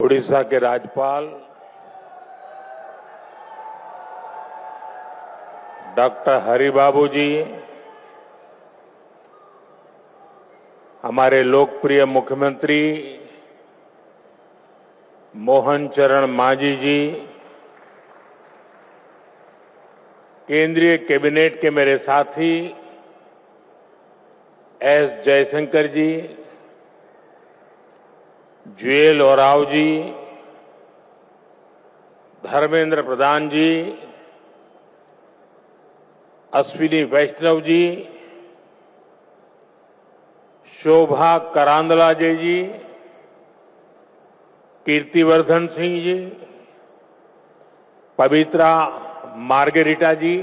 उड़ीसा के राज्यपाल डॉक्टर हरिबाबू जी, हमारे लोकप्रिय मुख्यमंत्री मोहन चरण मांझी जी, केंद्रीय कैबिनेट के मेरे साथी एस जयशंकर जी, जुएल ओराव जी, धर्मेंद्र प्रधान जी, अश्विनी वैष्णव जी, शोभा करांदलाजे जी, कीर्तिवर्धन सिंह जी, पवित्रा मार्गेरिटा जी,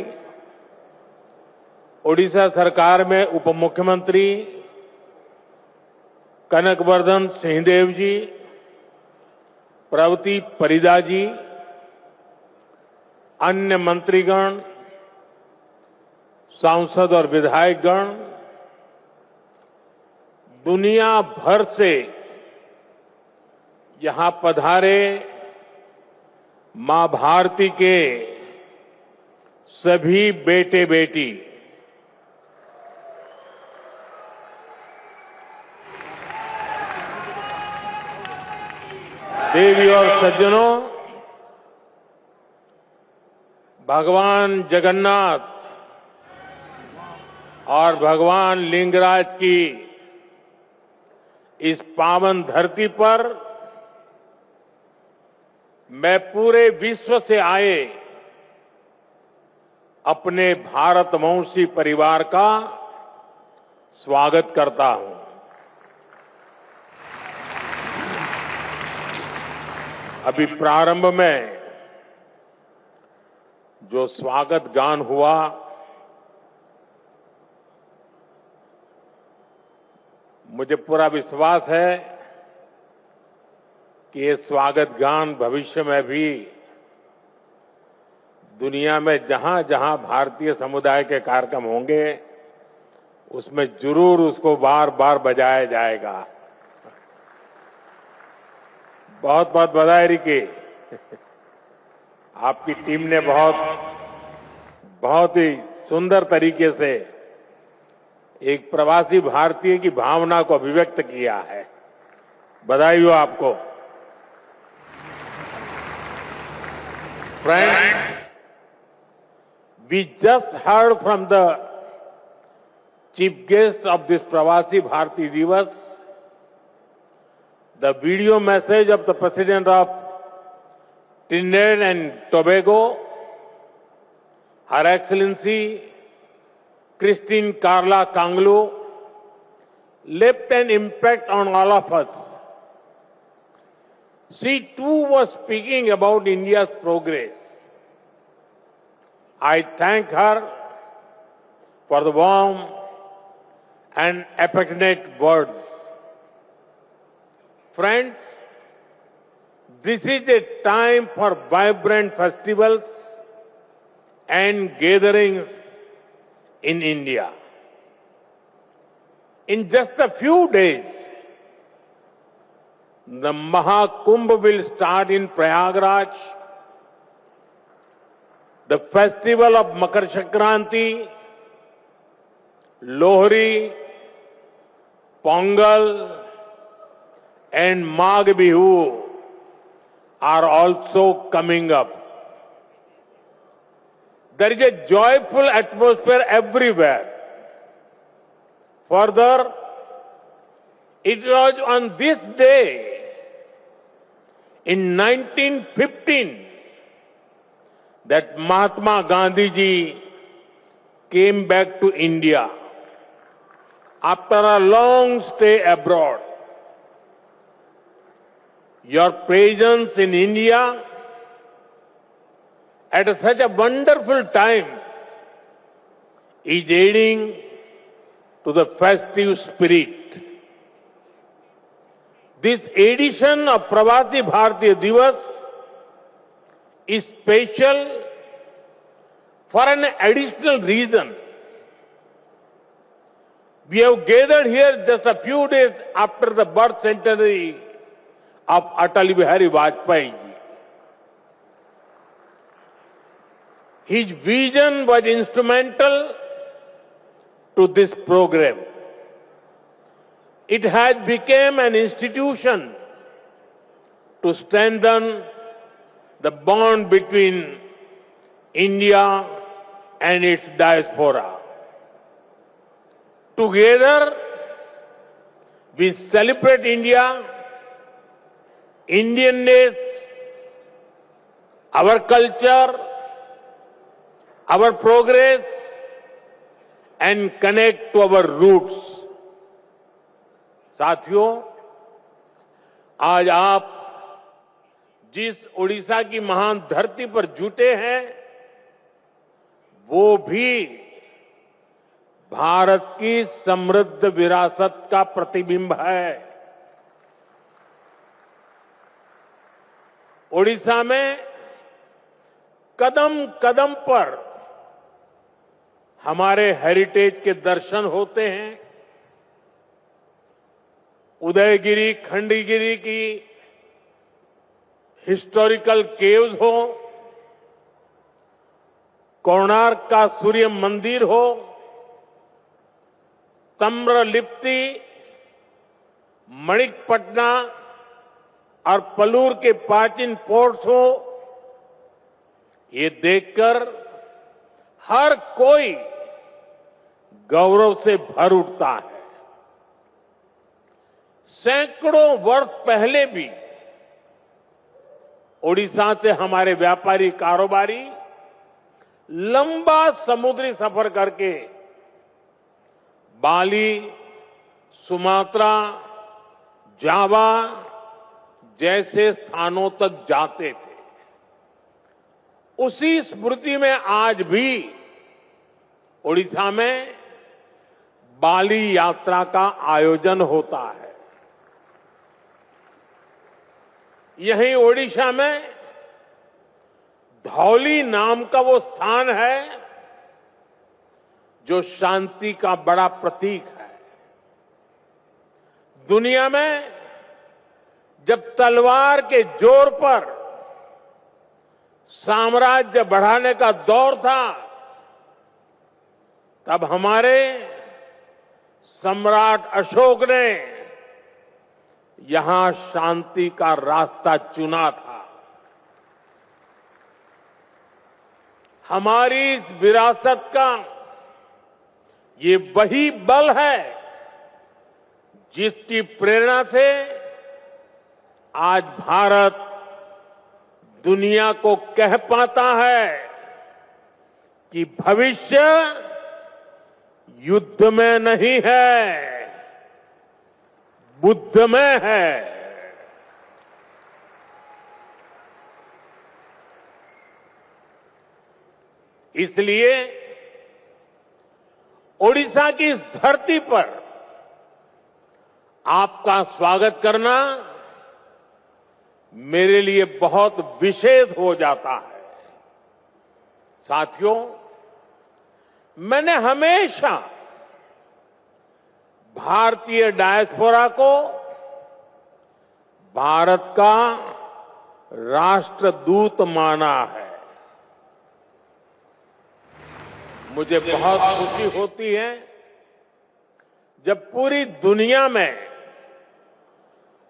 ओडिशा सरकार में उप मुख्यमंत्री कनकवर्धन सिंहदेव जी, प्रवती परिदा जी, अन्य मंत्रीगण, सांसद और विधायकगण, दुनिया भर से यहां पधारे मां भारती के सभी बेटे बेटी, देवी और सज्जनों, भगवान जगन्नाथ और भगवान लिंगराज की इस पावन धरती पर मैं पूरे विश्व से आए अपने भारतवंशी परिवार का स्वागत करता हूं। अभी प्रारंभ में जो स्वागत गान हुआ, मुझे पूरा विश्वास है कि ये स्वागत गान भविष्य में भी दुनिया में जहां जहां भारतीय समुदाय के कार्यक्रम होंगे उसमें जरूर उसको बार बार बजाया जाएगा। बहुत बहुत बधाई रिकी। आपकी टीम ने बहुत ही सुंदर तरीके से एक प्रवासी भारतीय की भावना को अभिव्यक्त किया है। बधाई हो आपको। Friends, we just heard from the chief guest of this Pravasi Bharati Divas the video message of the President of Trinidad and Tobago, Her Excellency Christine Carla Kanglu, left an impact on all of us. She too was speaking about India's progress. I thank her for the warm and affectionate words. Friends, this is a time for vibrant festivals and gatherings in India. In just a few days, the Mahakumbh will start in Prayagraj. The festival of Makar Sankranti, Lohri, Pongal, and Magh Bihu are also coming up. There is a joyful atmosphere everywhere. Further, it was on this day in 1915 that Mahatma Gandhi ji came back to India after a long stay abroad. Your presence in India at such a wonderful time is aiding to the festive spirit. This edition of Pravasi Bharatiya Divas is special for an additional reason. We have gathered here just a few days after the birth centenary of Atal Bihari Vajpayee ji. His vision was instrumental to this program. It has become an institution to strengthen the bond between India and its diaspora. Together, we celebrate India, Indianness, our culture, our progress, and connect to our roots. साथियों, आज आप जिस ओडिशा की महान धरती पर जुटे हैं, वो भी भारत की समृद्ध विरासत का प्रतिबिंब है। ओडिशा में कदम कदम पर हमारे हेरिटेज के दर्शन होते हैं। उदयगिरी, खंडगिरी की हिस्टोरिकल केव्स हो, कोणार्क का सूर्य मंदिर हो, ताम्रलिप्ति, मणिकपटना और पलूर के प्राचीन पोर्ट्स हो, ये देखकर हर कोई गौरव से भर उठता है। सैकड़ों वर्ष पहले भी ओडिशा से हमारे व्यापारी कारोबारी लंबा समुद्री सफर करके बाली, सुमात्रा, जावा जैसे स्थानों तक जाते थे। उसी स्मृति में आज भी ओडिशा में बाली यात्रा का आयोजन होता है। यहीं ओडिशा में धौली नाम का वो स्थान है जो शांति का बड़ा प्रतीक है। दुनिया में जब तलवार के जोर पर साम्राज्य बढ़ाने का दौर था, तब हमारे सम्राट अशोक ने यहां शांति का रास्ता चुना था। हमारी इस विरासत का ये वही बल है जिसकी प्रेरणा से आज भारत दुनिया को कह पाता है कि भविष्य युद्ध में नहीं है, बुद्ध में है। इसलिए ओडिशा की इस धरती पर आपका स्वागत करना मेरे लिए बहुत विशेष हो जाता है। साथियों, मैंने हमेशा भारतीय डायस्पोरा को भारत का राष्ट्रदूत माना है। मुझे बहुत खुशी होती है जब पूरी दुनिया में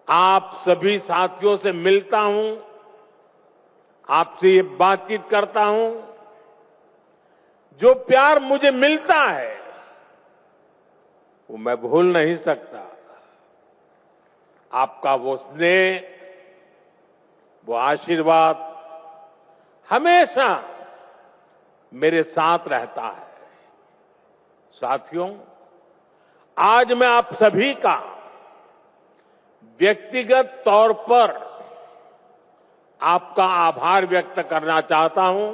आप सभी साथियों से मिलता हूं, आपसे ये बातचीत करता हूं। जो प्यार मुझे मिलता है वो मैं भूल नहीं सकता। आपका वो स्नेह, वो आशीर्वाद हमेशा मेरे साथ रहता है। साथियों, आज मैं आप सभी का व्यक्तिगत तौर पर आपका आभार व्यक्त करना चाहता हूं।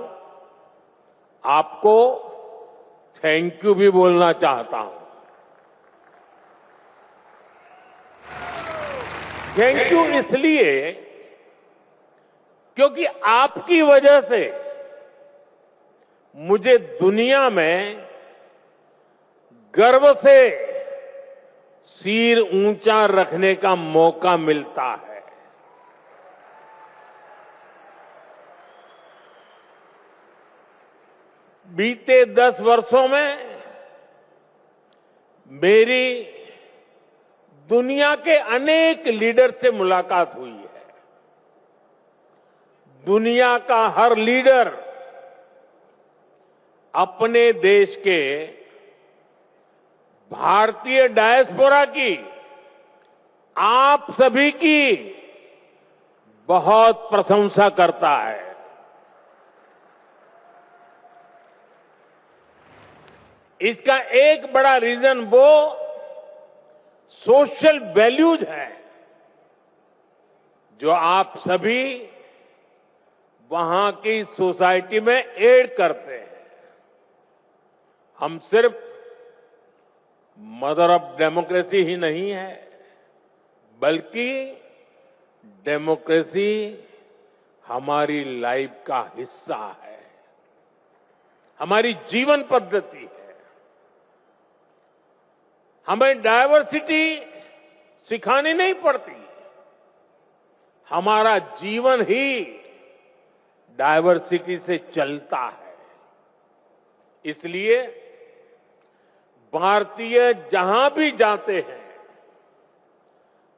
आपको थैंक यू भी बोलना चाहता हूं। थैंक यू इसलिए क्योंकि आपकी वजह से मुझे दुनिया में गर्व से सिर ऊंचा रखने का मौका मिलता है। बीते 10 वर्षों में मेरी दुनिया के अनेक लीडर से मुलाकात हुई है। दुनिया का हर लीडर अपने देश के भारतीय डायस्पोरा की, आप सभी की बहुत प्रशंसा करता है। इसका एक बड़ा रीजन वो सोशल वैल्यूज है जो आप सभी वहां की सोसाइटी में ऐड करते हैं। हम सिर्फ मदर ऑफ डेमोक्रेसी ही नहीं है, बल्कि डेमोक्रेसी हमारी लाइफ का हिस्सा है, हमारी जीवन पद्धति है। हमें डायवर्सिटी सिखानी नहीं पड़ती, हमारा जीवन ही डायवर्सिटी से चलता है। इसलिए भारतीय जहां भी जाते हैं,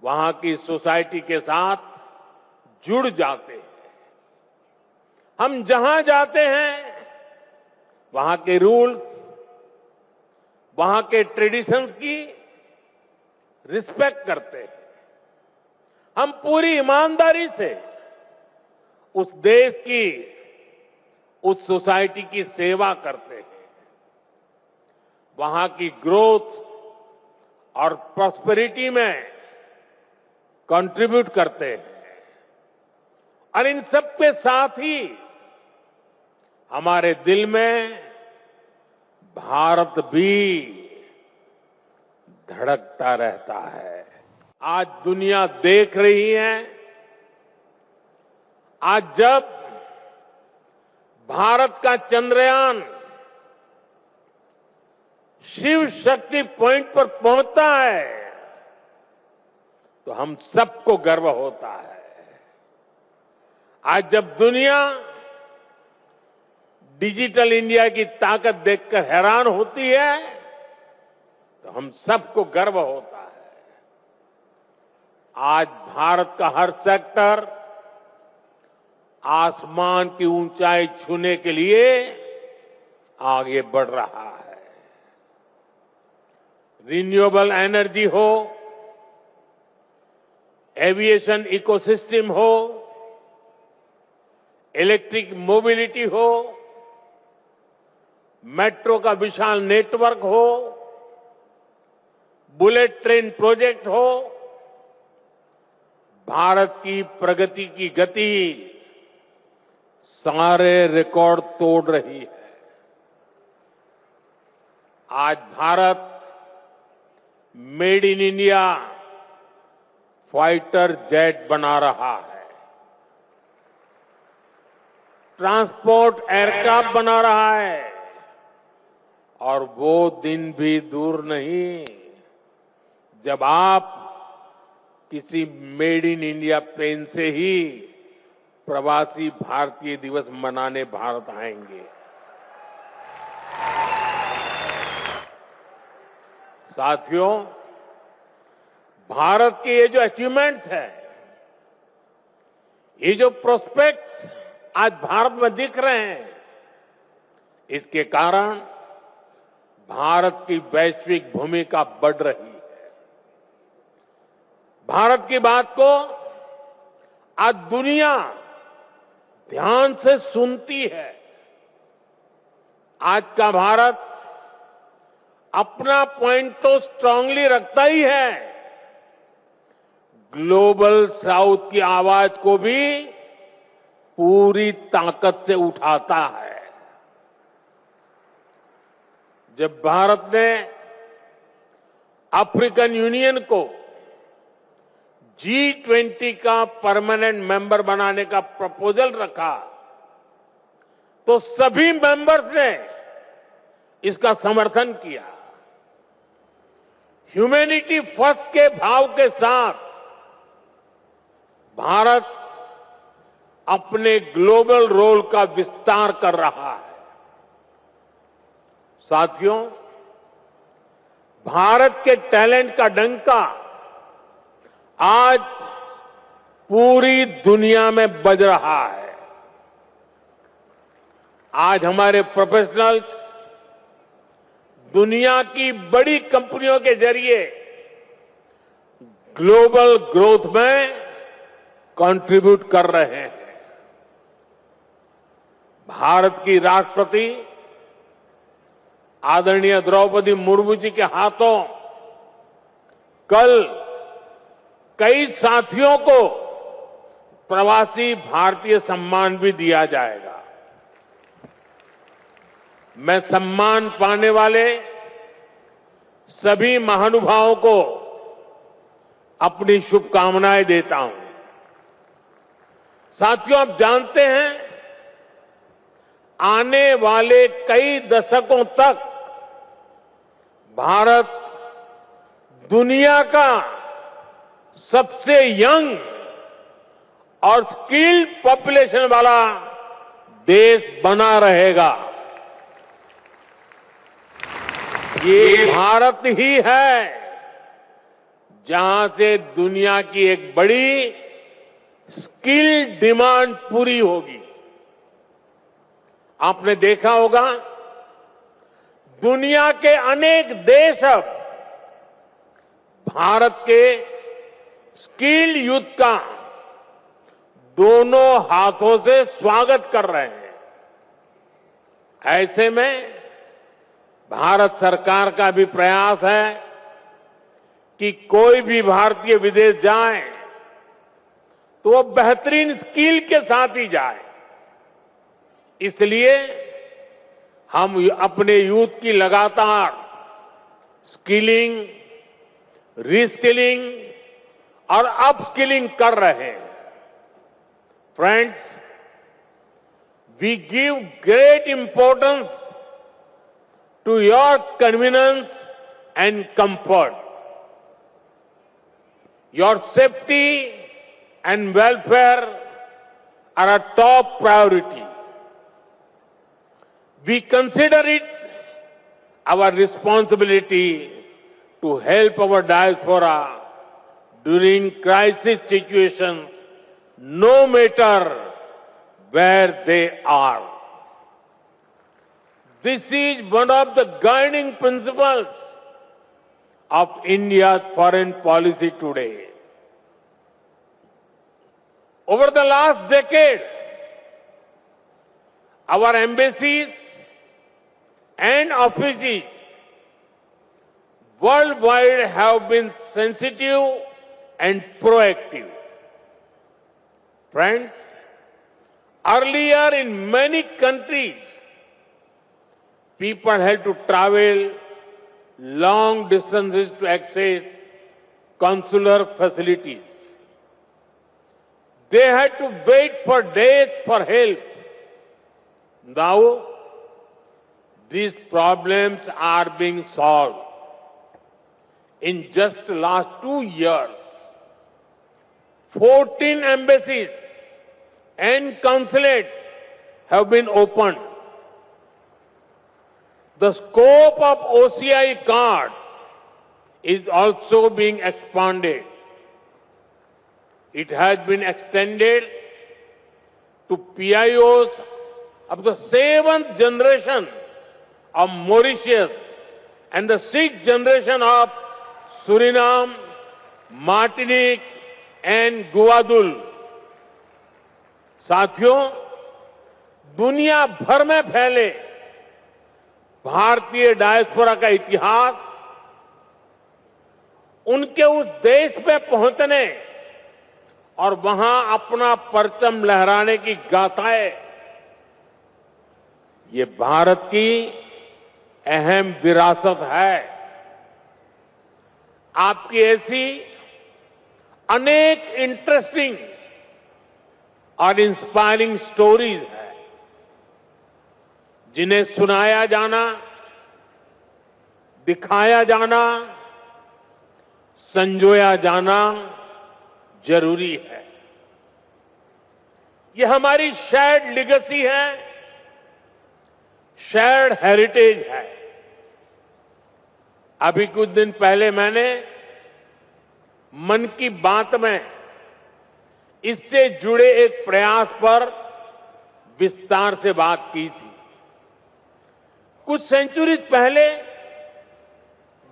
वहां की सोसाइटी के साथ जुड़ जाते हैं। हम जहां जाते हैं, वहां के रूल्स, वहां के ट्रेडिशंस की रिस्पेक्ट करते हैं। हम पूरी ईमानदारी से उस देश की, उस सोसाइटी की सेवा करते हैं। वहां की ग्रोथ और प्रॉस्पेरिटी में कंट्रीब्यूट करते हैं। और इन सबके साथ ही हमारे दिल में भारत भी धड़कता रहता है। आज दुनिया देख रही है, आज जब भारत का चंद्रयान शिव शक्ति पॉइंट पर पहुंचता है, तो हम सबको गर्व होता है। आज जब दुनिया डिजिटल इंडिया की ताकत देखकर हैरान होती है, तो हम सबको गर्व होता है। आज भारत का हर सेक्टर आसमान की ऊंचाई छूने के लिए आगे बढ़ रहा है। रिन्यूएबल एनर्जी हो, एविएशन इकोसिस्टम हो, इलेक्ट्रिक मोबिलिटी हो, मेट्रो का विशाल नेटवर्क हो, बुलेट ट्रेन प्रोजेक्ट हो, भारत की प्रगति की गति सारे रिकॉर्ड तोड़ रही है। आज Bharat made in India fighter jet बना रहा है, ट्रांसपोर्ट एयरक्राफ्ट बना रहा है, और वो दिन भी दूर नहीं जब आप किसी मेड इन इंडिया प्लेन से ही प्रवासी भारतीय दिवस मनाने भारत आएंगे। साथियों, भारत के ये जो अचीवमेंट्स हैं, ये जो प्रोस्पेक्ट्स आज भारत में दिख रहे हैं, इसके कारण भारत की वैश्विक भूमिका बढ़ रही है। भारत की बात को आज दुनिया ध्यान से सुनती है। आज का भारत अपना पॉइंट तो स्ट्रांगली रखता ही है, ग्लोबल साउथ की आवाज को भी पूरी ताकत से उठाता है। जब भारत ने अफ्रीकन यूनियन को G20 का परमानेंट मेंबर बनाने का प्रपोजल रखा, तो सभी मेंबर्स ने इसका समर्थन किया। ह्यूमैनिटी फर्स्ट के भाव के साथ भारत अपने ग्लोबल रोल का विस्तार कर रहा है। साथियों, भारत के टैलेंट का डंका आज पूरी दुनिया में बज रहा है। आज हमारे प्रोफेशनल्स दुनिया की बड़ी कंपनियों के जरिए ग्लोबल ग्रोथ में कंट्रीब्यूट कर रहे हैं। भारत की राष्ट्रपति आदरणीय द्रौपदी मुर्मू जी के हाथों कल कई साथियों को प्रवासी भारतीय सम्मान भी दिया जाएगा। मैं सम्मान पाने वाले सभी महानुभावों को अपनी शुभकामनाएं देता हूं। साथियों, आप जानते हैं, आने वाले कई दशकों तक भारत दुनिया का सबसे यंग और स्किल्ड पॉपुलेशन वाला देश बना रहेगा। ये भारत ही है जहां से दुनिया की एक बड़ी स्किल डिमांड पूरी होगी। आपने देखा होगा, दुनिया के अनेक देश अब भारत के स्किल यूथ का दोनों हाथों से स्वागत कर रहे हैं। ऐसे में भारत सरकार का भी प्रयास है कि कोई भी भारतीय विदेश जाए तो वो बेहतरीन स्किल के साथ ही जाए। इसलिए हम अपने यूथ की लगातार स्किलिंग, रीस्किलिंग और अपस्किलिंग कर रहे हैं। Friends, we give great importance to your convenience and comfort. Your safety and welfare are a top priority. We consider it our responsibility to help our diaspora during crisis situations, no matter where they are. This is one of the guiding principles of India's foreign policy today. Over the last decade, our embassies and offices worldwide have been sensitive and proactive. Friends, earlier in many countries, people had to travel long distances to access consular facilities. They had to wait for days for help. Now, these problems are being solved. In just the last 2 years, 14 embassies and consulates have been opened. The scope of OCI cards is also being expanded. It has been extended to PIOs of the 7th generation of Mauritius and the 6th generation of Suriname, Martinique and Guadeloupe. साथियों, दुनिया भर में फैले भारतीय diaspora का इतिहास उनके उस देश में पहुंचने और वहां अपना परचम लहराने की गाथाएं, ये भारत की अहम विरासत है। आपकी ऐसी अनेक इंटरेस्टिंग और इंस्पायरिंग स्टोरीज हैं जिन्हें सुनाया जाना, दिखाया जाना, संजोया जाना जरूरी है। ये हमारी शेयर्ड लेगेसी है, शेयर्ड हेरिटेज है। अभी कुछ दिन पहले मैंने मन की बात में इससे जुड़े एक प्रयास पर विस्तार से बात की थी। कुछ सेंचुरीज पहले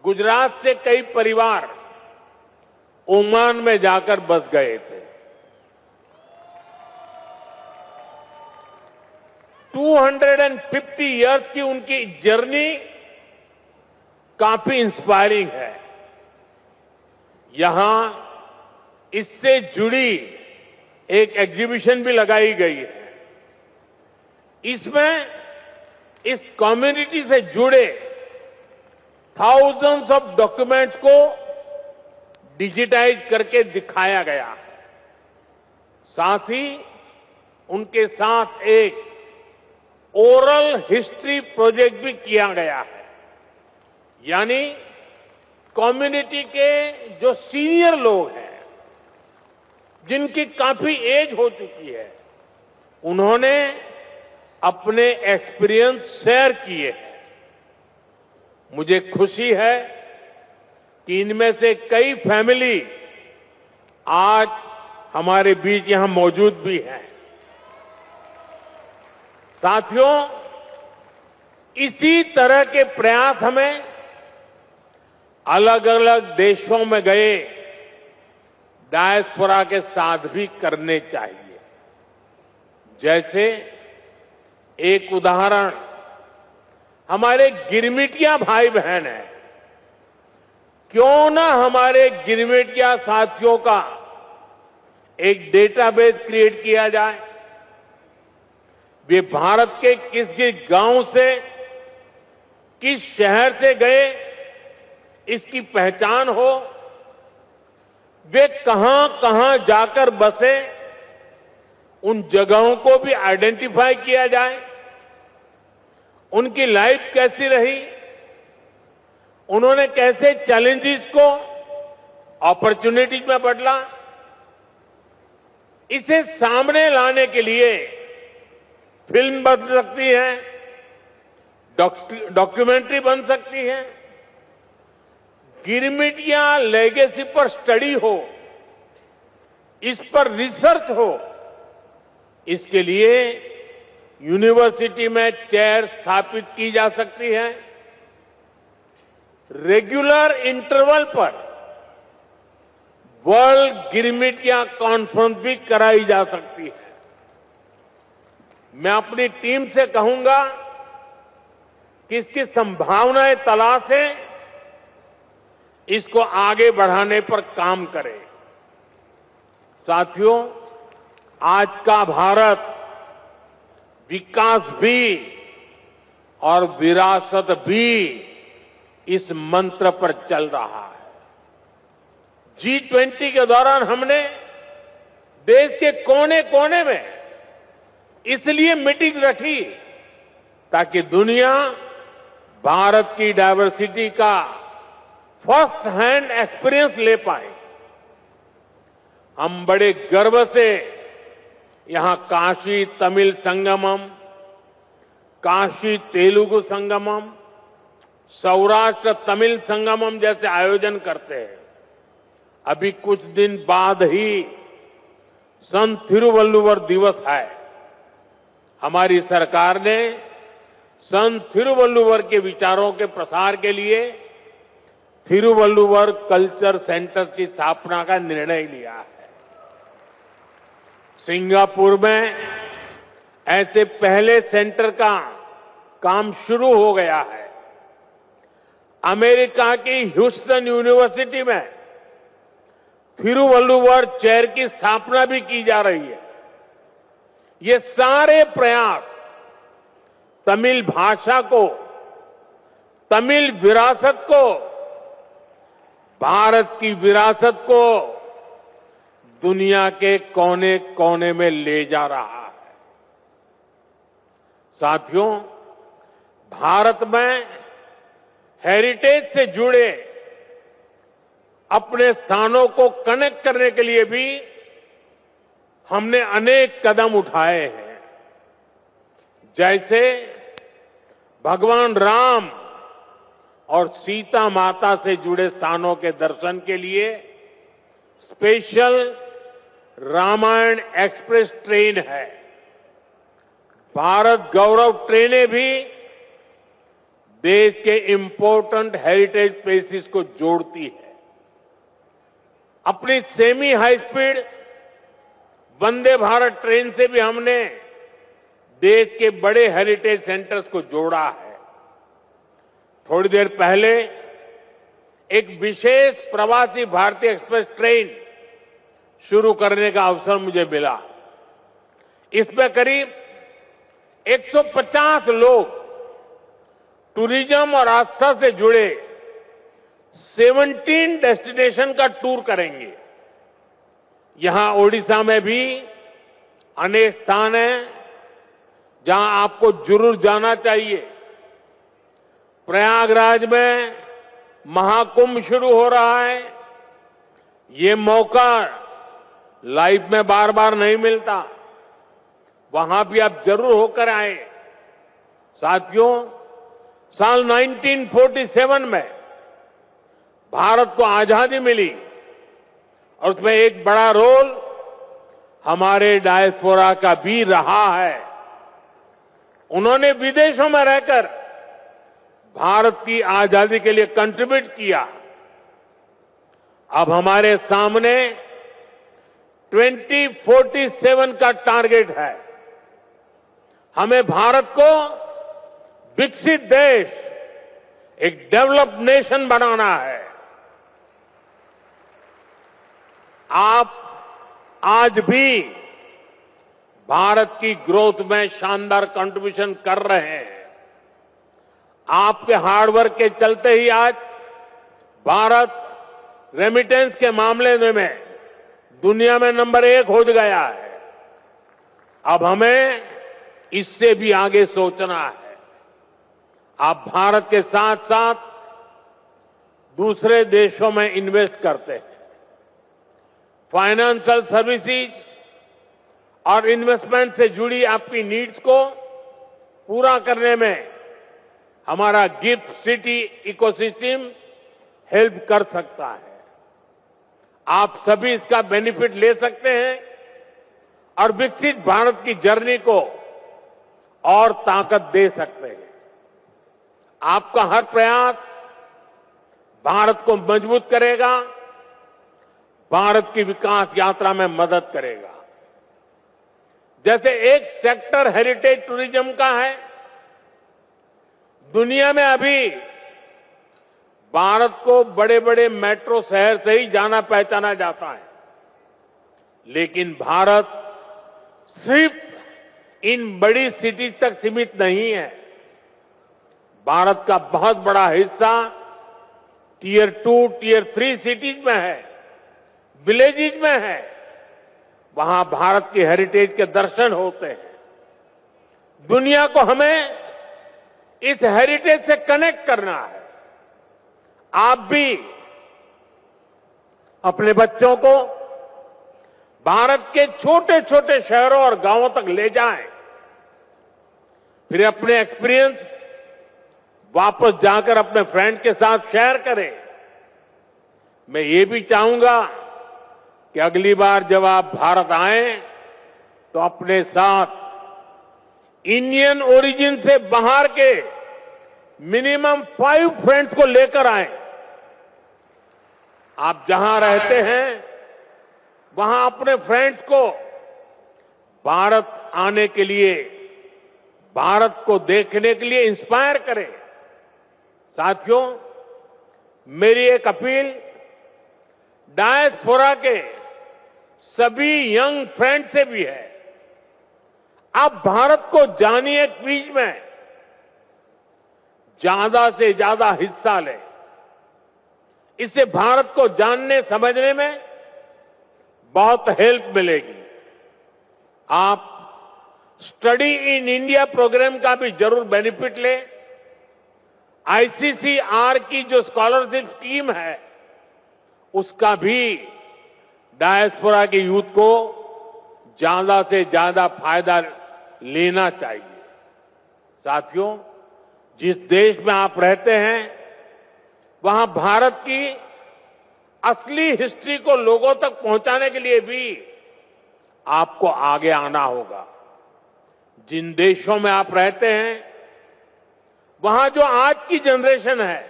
गुजरात से कई परिवार ओमान में जाकर बस गए थे। 250 इयर्स की उनकी जर्नी काफी इंस्पायरिंग है। यहां इससे जुड़ी एक एग्जीबिशन भी लगाई गई है। इसमें इस कम्युनिटी से जुड़े थाउजेंड्स ऑफ डॉक्यूमेंट्स को डिजिटाइज करके दिखाया गया है। साथ ही उनके साथ एक ओरल हिस्ट्री प्रोजेक्ट भी किया गया है। यानी कम्युनिटी के जो सीनियर लोग हैं, जिनकी काफी एज हो चुकी है, उन्होंने अपने एक्सपीरियंस शेयर किए हैं। मुझे खुशी है कि इनमें से कई फैमिली आज हमारे बीच यहां मौजूद भी हैं। साथियों, इसी तरह के प्रयास हमें अलग अलग देशों में गए डायस्पोरा के साथ भी करने चाहिए। जैसे एक उदाहरण हमारे गिरमिटिया भाई बहन हैं। क्यों ना हमारे गिरमिटिया साथियों का एक डेटाबेस क्रिएट किया जाए। वे भारत के किस किस गांव से, किस शहर से गए, इसकी पहचान हो। वे कहां कहां जाकर बसे, उन जगहों को भी आइडेंटिफाई किया जाए। उनकी लाइफ कैसी रही, उन्होंने कैसे चैलेंजेस को अपॉर्चुनिटीज में बदला। इसे सामने लाने के लिए फिल्म बन सकती है, डॉक्यूमेंट्री बन सकती है, गिरमिटिया लेगेसी पर स्टडी हो, इस पर रिसर्च हो। इसके लिए यूनिवर्सिटी में चेयर स्थापित की जा सकती है। रेगुलर इंटरवल पर वर्ल्ड गिरमिटिया कॉन्फ्रेंस भी कराई जा सकती है। मैं अपनी टीम से कहूंगा कि इसकी संभावनाएं तलाशें, इसको आगे बढ़ाने पर काम करें। साथियों, आज का भारत विकास भी और विरासत भी इस मंत्र पर चल रहा है। G20 के दौरान हमने देश के कोने कोने में इसलिए मीटिंग रखी ताकि दुनिया भारत की डायवर्सिटी का फर्स्ट हैंड एक्सपीरियंस ले पाए। हम बड़े गर्व से यहां काशी तमिल संगमम, काशी तेलुगु संगमम, सौराष्ट्र तमिल संगमम जैसे आयोजन करते हैं। अभी कुछ दिन बाद ही संत थिरुवल्लुवर दिवस है। हमारी सरकार ने संत थिरुवल्लुवर के विचारों के प्रसार के लिए थिरुवल्लुवर कल्चर सेंटर्स की स्थापना का निर्णय लिया है। सिंगापुर में ऐसे पहले सेंटर का काम शुरू हो गया है। अमेरिका की ह्यूस्टन यूनिवर्सिटी में थिरुवल्लुवर चेयर की स्थापना भी की जा रही है। ये सारे प्रयास तमिल भाषा को, तमिल विरासत को, भारत की विरासत को दुनिया के कोने कोने में ले जा रहा है। साथियों, भारत में हेरिटेज से जुड़े अपने स्थानों को कनेक्ट करने के लिए भी हमने अनेक कदम उठाए हैं। जैसे भगवान राम और सीता माता से जुड़े स्थानों के दर्शन के लिए स्पेशल रामायण एक्सप्रेस ट्रेन है। भारत गौरव ट्रेनें भी देश के इंपॉर्टेंट हेरिटेज प्लेसेस को जोड़ती है। अपनी semi high speed Vande Bharat train से भी हमने देश के बड़े हेरिटेज सेंटर्स को जोड़ा है। थोड़ी देर पहले एक विशेष प्रवासी भारतीय एक्सप्रेस ट्रेन शुरू करने का अवसर मुझे मिला। इसमें करीब 150 लोग टूरिज्म और आस्था से जुड़े 17 डेस्टिनेशन का टूर करेंगे। यहां ओडिशा में भी अनेक स्थान हैं जहां आपको जरूर जाना चाहिए। प्रयागराज में महाकुंभ शुरू हो रहा है। ये मौका लाइफ में बार बार नहीं मिलता, वहां भी आप जरूर होकर आए। साथियों, साल 1947 में भारत को आजादी मिली और उसमें एक बड़ा रोल हमारे डायस्पोरा का भी रहा है। उन्होंने विदेशों में रहकर भारत की आजादी के लिए कंट्रीब्यूट किया। अब हमारे सामने 2047 का टारगेट है। हमें भारत को विकसित देश, एक डेवलप्ड नेशन बनाना है। आप आज भी भारत की ग्रोथ में शानदार कंट्रीब्यूशन कर रहे हैं। आपके हार्डवर्क के चलते ही आज भारत रेमिटेंस के मामले में दुनिया में नंबर 1 हो गया है। अब हमें इससे भी आगे सोचना है। आप भारत के साथ साथ दूसरे देशों में इन्वेस्ट करते हैं। फाइनेंशियल सर्विसेज और इन्वेस्टमेंट से जुड़ी आपकी नीड्स को पूरा करने में हमारा गिफ्ट सिटी इकोसिस्टम हेल्प कर सकता है। आप सभी इसका बेनिफिट ले सकते हैं और विकसित भारत की जर्नी को और ताकत दे सकते हैं। आपका हर प्रयास भारत को मजबूत करेगा, भारत की विकास यात्रा में मदद करेगा। जैसे एक सेक्टर हेरिटेज टूरिज्म का है, दुनिया में अभी भारत को बड़े बड़े मेट्रो शहर से ही जाना पहचाना जाता है, लेकिन भारत सिर्फ इन बड़ी सिटीज तक सीमित नहीं है। भारत का बहुत बड़ा हिस्सा टियर 2, टियर 3 सिटीज में है, विलेजेज में है। वहां भारत की हेरिटेज के दर्शन होते हैं। दुनिया को हमें इस हेरिटेज से कनेक्ट करना है। आप भी अपने बच्चों को भारत के छोटे छोटे शहरों और गांवों तक ले जाएं, फिर अपने एक्सपीरियंस वापस जाकर अपने फ्रेंड के साथ शेयर करें। मैं ये भी चाहूंगा कि अगली बार जब आप भारत आएं तो अपने साथ इंडियन ओरिजिन से बाहर के मिनिमम 5 फ्रेंड्स को लेकर आएं। आप जहां रहते हैं वहां अपने फ्रेंड्स को भारत आने के लिए, भारत को देखने के लिए इंस्पायर करें। साथियों, मेरी एक अपील डायस्पोरा के सभी यंग फ्रेंड से भी है। आप भारत को जानिए, क्विज में ज्यादा से ज्यादा हिस्सा लें। इससे भारत को जानने समझने में बहुत हेल्प मिलेगी। आप स्टडी इन इंडिया प्रोग्राम का भी जरूर बेनिफिट लें। आईसीसीआर की जो स्कॉलरशिप स्कीम है, उसका भी डायस्पोरा के यूथ को ज्यादा से ज्यादा फायदा लेना चाहिए। साथियों, जिस देश में आप रहते हैं वहां भारत की असली हिस्ट्री को लोगों तक पहुंचाने के लिए भी आपको आगे आना होगा। जिन देशों में आप रहते हैं, वहां जो आज की जनरेशन है,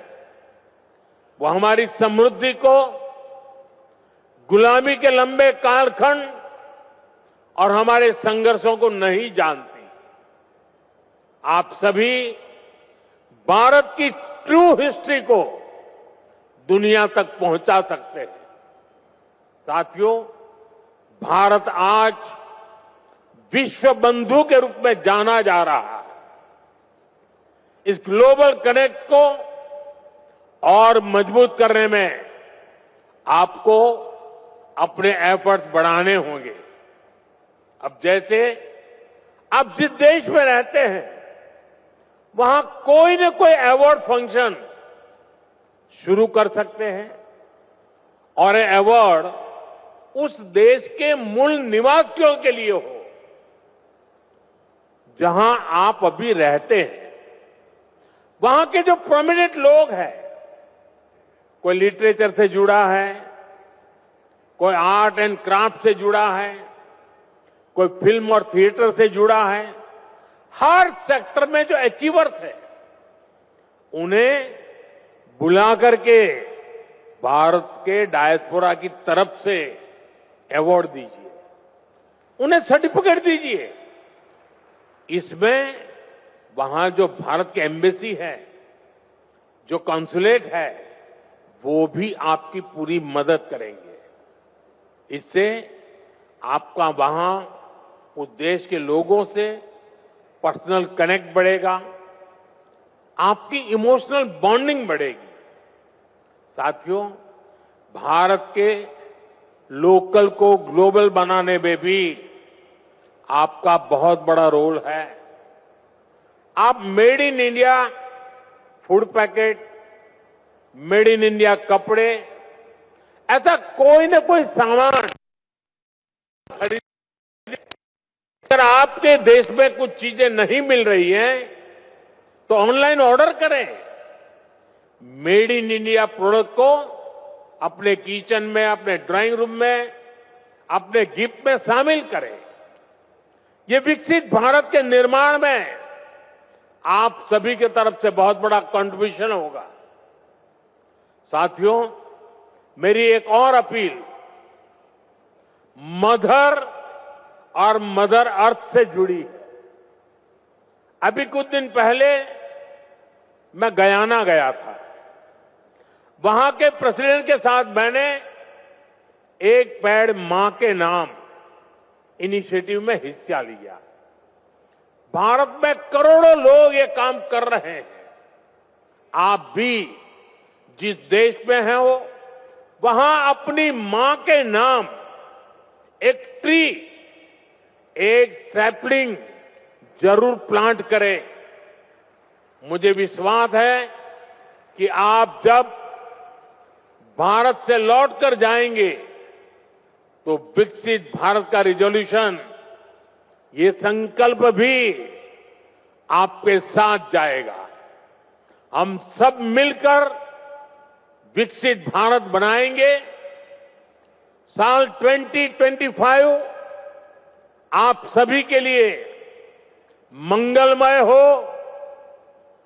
वो हमारी समृद्धि को गुलामी के लंबे कालखंड और हमारे संघर्षों को नहीं जानती। आप सभी भारत की ट्रू हिस्ट्री को दुनिया तक पहुंचा सकते हैं। साथियों, भारत आज विश्व बंधु के रूप में जाना जा रहा है। इस ग्लोबल कनेक्ट को और मजबूत करने में आपको अपने एफर्ट बढ़ाने होंगे। अब जैसे आप जिस देश में रहते हैं, वहां कोई न कोई अवार्ड फंक्शन शुरू कर सकते हैं और ये अवार्ड उस देश के मूल निवासियों के लिए हो जहां आप अभी रहते हैं। वहां के जो प्रोमिनेंट लोग हैं, कोई लिटरेचर से जुड़ा है, कोई आर्ट एंड क्राफ्ट से जुड़ा है, कोई फिल्म और थिएटर से जुड़ा है, हर सेक्टर में जो अचीवर्स हैं, उन्हें बुला करके भारत के डायस्पोरा की तरफ से अवार्ड दीजिए, उन्हें सर्टिफिकेट दीजिए। इसमें वहां जो भारत की एम्बेसी है, जो कॉन्सुलेट है, वो भी आपकी पूरी मदद करेंगे। इससे आपका वहां उस देश के लोगों से पर्सनल कनेक्ट बढ़ेगा, आपकी इमोशनल बॉन्डिंग बढ़ेगी। साथियों, भारत के लोकल को ग्लोबल बनाने में भी आपका बहुत बड़ा रोल है। आप made in India food packet, made in India कपड़े, ऐसा कोई न कोई सामान खरीद। अगर आपके देश में कुछ चीजें नहीं मिल रही हैं, तो ऑनलाइन ऑर्डर करें। मेड इन इंडिया प्रोडक्ट को अपने किचन में, अपने ड्राइंग रूम में, अपने गिफ्ट में शामिल करें। ये विकसित भारत के निर्माण में आप सभी की तरफ से बहुत बड़ा कंट्रीब्यूशन होगा। साथियों, मेरी एक और अपील मदर और मदर अर्थ से जुड़ी है। अभी कुछ दिन पहले मैं गयाना गया था। वहां के प्रेसिडेंट के साथ मैंने एक पेड़ मां के नाम इनिशिएटिव में हिस्सा लिया। भारत में करोड़ों लोग ये काम कर रहे हैं। आप भी जिस देश में हैं हो, वहां अपनी मां के नाम एक ट्री, एक सैपलिंग जरूर प्लांट करें। मुझे विश्वास है कि आप जब भारत से लौटकर जाएंगे, तो विकसित भारत का रिजोल्यूशन, ये संकल्प भी आपके साथ जाएगा। हम सब मिलकर विकसित भारत बनाएंगे। साल 2025 आप सभी के लिए मंगलमय हो,